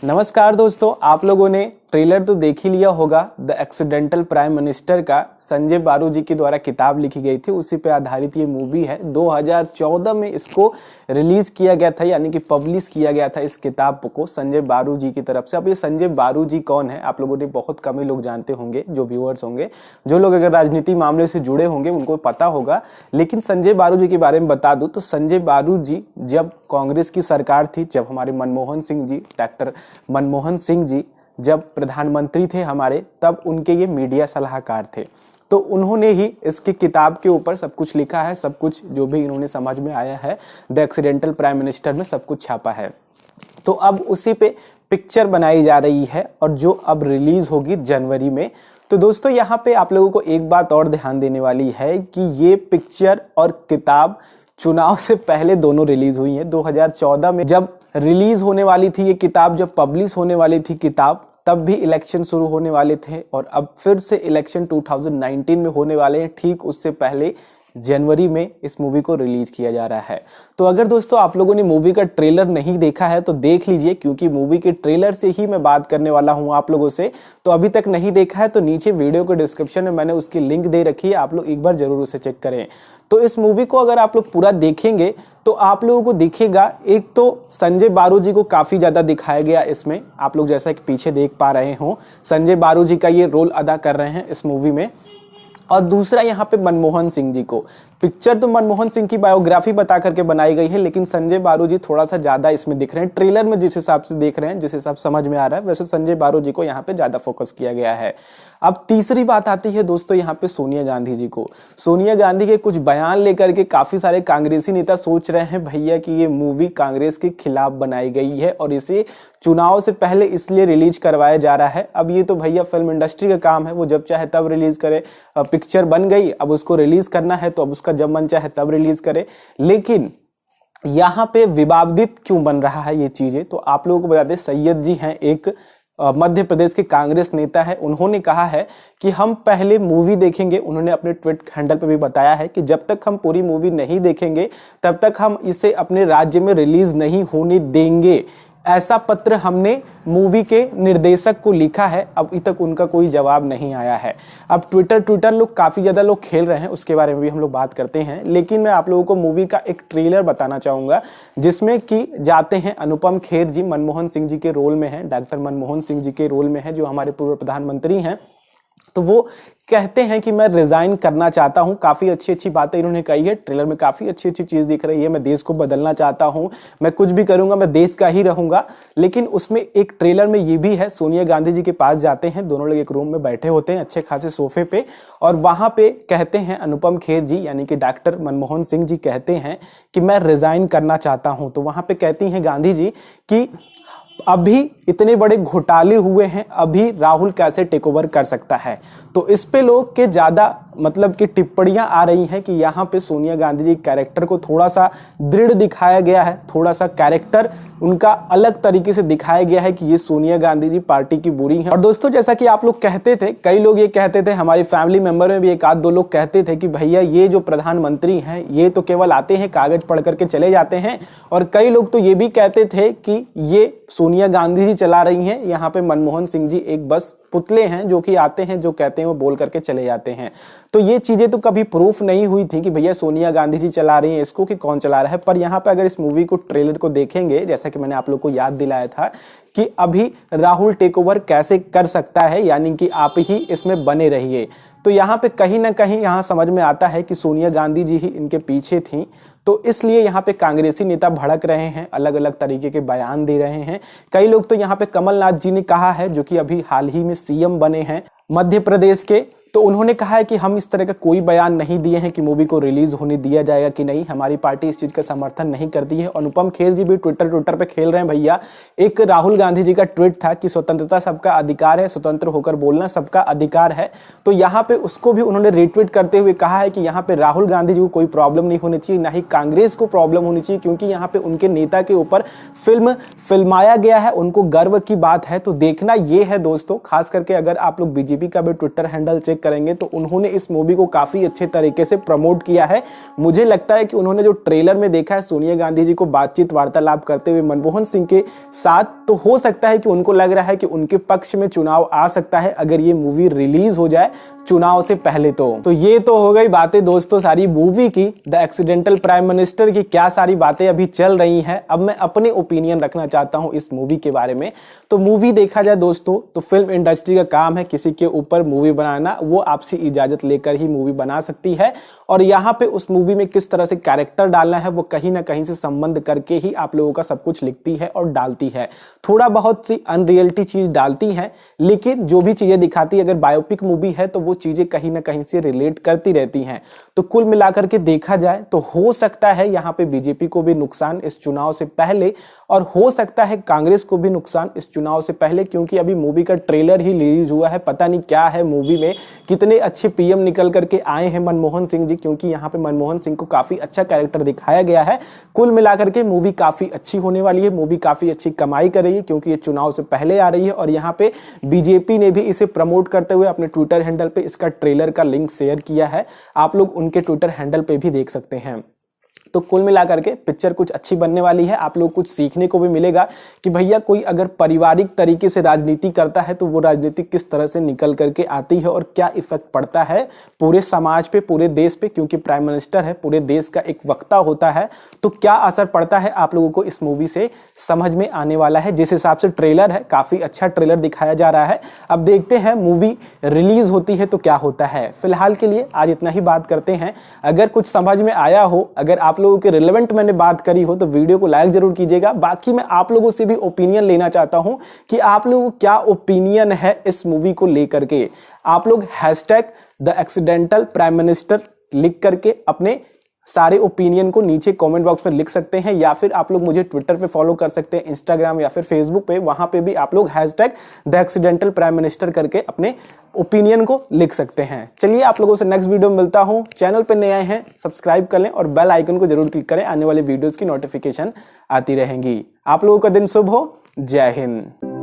नमस्कार दोस्तों, आप लोगों ने ट्रेलर तो देख ही लिया होगा। द एक्सीडेंटल प्राइम मिनिस्टर का संजय बारू जी के द्वारा किताब लिखी गई थी, उसी पे आधारित ये मूवी है। 2014 में इसको रिलीज किया गया था, यानी कि पब्लिश किया गया था इस किताब को संजय बारू जी की तरफ से। अब ये संजय बारू जी कौन है, आप लोगों ने बहुत कम ही लोग जानते होंगे, जो व्यूअर्स होंगे, जो लोग अगर राजनीति मामले से जुड़े होंगे उनको पता होगा। लेकिन संजय बारू जी के बारे में बता दूं तो संजय बारू जी जब कांग्रेस की सरकार थी, जब हमारे मनमोहन सिंह जी, डॉक्टर मनमोहन सिंह जी जब प्रधानमंत्री थे हमारे, तब उनके ये मीडिया सलाहकार थे। तो उन्होंने ही इसकी किताब के ऊपर सब कुछ लिखा है, सब कुछ जो भी इन्होंने समझ में आया है द एक्सीडेंटल प्राइम मिनिस्टर में सब कुछ छापा है। तो अब उसी पे पिक्चर बनाई जा रही है और जो अब रिलीज होगी जनवरी में। तो दोस्तों यहाँ पे आप लोगों को एक बात और ध्यान देने वाली है कि ये पिक्चर और किताब चुनाव से पहले दोनों रिलीज हुई है। 2014 में जब रिलीज होने वाली थी ये किताब, जब पब्लिश होने वाली थी किताब, तब भी इलेक्शन शुरू होने वाले थे और अब फिर से इलेक्शन 2019 में होने वाले हैं। ठीक उससे पहले जनवरी में इस मूवी को रिलीज किया जा रहा है। तो अगर दोस्तों आप लोगों ने मूवी का ट्रेलर नहीं देखा है तो देख लीजिए, क्योंकि मूवी के ट्रेलर से ही मैं बात करने वाला हूं आप लोगों से। तो अभी तक नहीं देखा है तो नीचे वीडियो के डिस्क्रिप्शन में मैंने उसकी लिंक दे रखी है, आप लोग एक बार जरूर उसे चेक करें। तो इस मूवी को अगर आप लोग पूरा देखेंगे तो आप लोगों को दिखेगा, एक तो संजय बारू जी को काफी ज्यादा दिखाया गया इसमें, आप लोग जैसा कि पीछे देख पा रहे हो संजय बारू जी का ये रोल अदा कर रहे हैं इस मूवी में। और दूसरा यहाँ पे मनमोहन सिंह जी को, पिक्चर तो मनमोहन सिंह की बायोग्राफी बता करके बनाई गई है, लेकिन संजय बारू जी थोड़ा सा ज्यादा इसमें दिख रहे हैं। ट्रेलर में जिस हिसाब से देख रहे हैं, जिस हिसाब समझ में आ रहा है, वैसे संजय बारू जी को यहाँ पे ज्यादा फोकस किया गया है। अब तीसरी बात आती है दोस्तों यहाँ पे सोनिया गांधी जी को। सोनिया गांधी के कुछ बयान लेकर के काफी सारे कांग्रेसी नेता सोच रहे हैं भैया कि ये मूवी कांग्रेस के खिलाफ बनाई गई है और इसे चुनाव से पहले इसलिए रिलीज करवाया जा रहा है। अब ये तो भैया फिल्म इंडस्ट्री का काम है, वो जब चाहे तब रिलीज करे। पिक्चर बन गई, अब उसको रिलीज करना है तो अब उसका जब मन चाहे तब रिलीज करे। लेकिन यहाँ पे विवादित क्यों बन रहा है ये चीजें, तो आप लोगों को बता दें, सैयद जी हैं एक मध्य प्रदेश के कांग्रेस नेता है। उन्होंने कहा है कि हम पहले मूवी देखेंगे। उन्होंने अपने ट्वीट हैंडल पे भी बताया है कि जब तक हम पूरी मूवी नहीं देखेंगे तब तक हम इसे अपने राज्य में रिलीज नहीं होने देंगे। ऐसा पत्र हमने मूवी के निर्देशक को लिखा है। अभी तक उनका कोई जवाब नहीं आया है। अब ट्विटर लोग काफी ज्यादा लोग खेल रहे हैं, उसके बारे में भी हम लोग बात करते हैं। लेकिन मैं आप लोगों को मूवी का एक ट्रेलर बताना चाहूंगा जिसमें कि जाते हैं अनुपम खेर जी, मनमोहन सिंह जी के रोल में है, डॉक्टर मनमोहन सिंह जी के रोल में है, जो हमारे पूर्व प्रधानमंत्री हैं। तो वो कहते हैं कि मैं रिजाइन करना चाहता हूं। काफी अच्छी अच्छी बातें इन्होंने कही है, ट्रेलर में काफी अच्छी अच्छी चीज दिख रही है। मैं देश को बदलना चाहता हूं, मैं कुछ भी करूंगा, मैं देश का ही रहूंगा। लेकिन उसमें एक ट्रेलर में ये भी है, सोनिया गांधी जी के पास जाते हैं, दोनों लोग एक रूम में बैठे होते हैं अच्छे खासे सोफे पे, और वहां पे कहते हैं अनुपम खेर जी यानी कि डॉक्टर मनमोहन सिंह जी कहते हैं कि मैं रिजाइन करना चाहता हूं। तो वहां पे कहती हैं गांधी जी कि अभी इतने बड़े घोटाले हुए हैं, अभी राहुल कैसे टेक ओवर कर सकता है। तो इस पे लोग के ज्यादा मतलब कि टिप्पणियां आ रही हैं कि यहाँ पे सोनिया गांधी जी कैरेक्टर को थोड़ा सा दृढ़ दिखाया गया है, थोड़ा सा कैरेक्टर उनका अलग तरीके से दिखाया गया है कि ये सोनिया गांधी जी पार्टी की बुरी हैं। और दोस्तों जैसा कि आप लोग कहते थे, कई लोग ये कहते थे, हमारी फैमिली मेंबर में भी एक आध दो लोग कहते थे कि भैया ये जो प्रधानमंत्री हैं ये तो केवल आते हैं, कागज पढ़ करके चले जाते हैं। और कई लोग तो ये भी कहते थे कि ये सोनिया गांधी जी चला रही हैं, यहाँ पे मनमोहन सिंह जी एक बस पुतले हैं जो कि आते हैं, जो कहते हैं वो बोल करके चले जाते हैं। तो ये चीजें तो कभी प्रूफ नहीं हुई थी कि भैया सोनिया गांधी जी चला रही हैं इसको कि कौन चला रहा है। पर यहाँ पे अगर इस मूवी को ट्रेलर को देखेंगे, जैसा कि मैंने आप लोग को याद दिलाया था कि अभी राहुल टेक ओवर कैसे कर सकता है, यानी कि आप ही इसमें बने रहिए। तो यहाँ पे कहीं ना कहीं यहाँ समझ में आता है कि सोनिया गांधी जी ही इनके पीछे थी। तो इसलिए यहाँ पे कांग्रेसी नेता भड़क रहे हैं, अलग अलग तरीके के बयान दे रहे हैं। कई लोग तो यहाँ पे कमलनाथ जी ने कहा है, जो कि अभी हाल ही में सीएम बने हैं मध्य प्रदेश के, तो उन्होंने कहा है कि हम इस तरह का कोई बयान नहीं दिए हैं कि मूवी को रिलीज होने दिया जाएगा कि नहीं, हमारी पार्टी इस चीज का समर्थन नहीं करती है। अनुपम खेर जी भी ट्विटर पे खेल रहे हैं भैया। एक राहुल गांधी जी का ट्वीट था कि स्वतंत्रता सबका अधिकार है, स्वतंत्र होकर बोलना सबका अधिकार है। तो यहाँ पे उसको भी उन्होंने रीट्वीट करते हुए कहा है कि यहाँ पे राहुल गांधी जी को कोई प्रॉब्लम नहीं होनी चाहिए, ना ही कांग्रेस को प्रॉब्लम होनी चाहिए, क्योंकि यहाँ पे उनके नेता के ऊपर फिल्माया गया है, उनको गर्व की बात है। तो देखना ये है दोस्तों, खास करके अगर आप लोग बीजेपी का भी ट्विटर हैंडल चेक करेंगे तो उन्होंने इस मूवी को काफी अच्छे तरीके से प्रमोट किया है। मुझे लगता है कि उन्होंने जो ट्रेलर में देखा है सोनिया गांधी जी को बातचीत वार्तालाप करते हुए मनमोहन सिंह के साथ, तो हो सकता है कि उनको लग रहा है कि उनके पक्ष में चुनाव आ सकता है अगर ये मूवी रिलीज हो जाए चुनाव से पहले। तो ये तो हो गई बातें दोस्तों सारी मूवी की, द एक्सीडेंटल प्राइम मिनिस्टर की क्या सारी बातें अभी चल रही हैं। अब मैं अपने ओपिनियन रखना चाहता हूं इस मूवी के बारे में। तो मूवी देखा जाए दोस्तों तो फिल्म इंडस्ट्री का काम है किसी के ऊपर मूवी बनाना, वो आपसे इजाजत लेकर ही मूवी बना सकती है। और यहाँ पे उस मूवी में किस तरह से कैरेक्टर डालना है वो कहीं ना कहीं से संबंध करके ही आप लोगों का सब कुछ लिखती है और डालती है। थोड़ा बहुत सी अनरियलिटी चीज डालती है, लेकिन जो भी चीजें दिखाती है अगर बायोपिक मूवी है तो वो चीजें कहीं ना कहीं से रिलेट करती रहती हैं। तो कुल मिलाकर के देखा जाए तो हो सकता है यहाँ पे बीजेपी को भी नुकसान इस चुनाव से पहले, और हो सकता है कांग्रेस को भी नुकसान इस चुनाव से पहले, क्योंकि अभी मूवी का ट्रेलर ही रिलीज हुआ है। पता नहीं क्या है मूवी में, कितने अच्छे पीएम निकल करके आए हैं मनमोहन सिंह जी, क्योंकि यहाँ पे मनमोहन सिंह को काफी अच्छा कैरेक्टर दिखाया गया है। कुल मिलाकर के मूवी काफी अच्छी होने वाली है, मूवी काफी अच्छी कमाई कर रही है क्योंकि ये चुनाव से पहले आ रही है। और यहाँ पे बीजेपी ने भी इसे प्रमोट करते हुए अपने ट्विटर हैंडल पे इसका ट्रेलर का लिंक शेयर किया है, आप लोग उनके ट्विटर हैंडल पे भी देख सकते हैं। तो कुल मिलाकर के पिक्चर कुछ अच्छी बनने वाली है, आप लोग कुछ सीखने को भी मिलेगा कि भैया कोई अगर पारिवारिक तरीके से राजनीति करता है तो वो राजनीति किस तरह से निकल करके आती है और क्या इफेक्ट पड़ता है पूरे समाज पे, पूरे देश पे, क्योंकि प्राइम मिनिस्टर है, पूरे देश का एक वक्ता होता है, तो क्या असर पड़ता है आप लोगों को इस मूवी से समझ में आने वाला है। जिस हिसाब से ट्रेलर है, काफी अच्छा ट्रेलर दिखाया जा रहा है। अब देखते हैं मूवी रिलीज होती है तो क्या होता है। फिलहाल के लिए आज इतना ही बात करते हैं। अगर कुछ समझ में आया हो, अगर आप लोगों के रिलेवेंट मैंने बात करी हो तो वीडियो को लाइक जरूर कीजिएगा। बाकी मैं आप लोगों से भी ओपिनियन लेना चाहता हूं कि आप लोगों को क्या ओपिनियन है इस मूवी को लेकर के। आप लोग #द एक्सीडेंटल प्राइम मिनिस्टर लिख करके अपने सारे ओपिनियन को नीचे कमेंट बॉक्स में लिख सकते हैं, या फिर आप लोग मुझे ट्विटर पे फॉलो कर सकते हैं, इंस्टाग्राम या फिर फेसबुक पे, वहां पे भी आप लोग #द एक्सीडेंटल प्राइम मिनिस्टर करके अपने ओपिनियन को लिख सकते हैं। चलिए आप लोगों से नेक्स्ट वीडियो में मिलता हूं। चैनल पे नए आए हैं सब्सक्राइब कर लें और बेल आइकन को जरूर क्लिक करें, आने वाले वीडियोस की नोटिफिकेशन आती रहेंगी। आप लोगों का दिन शुभ हो। जय हिंद।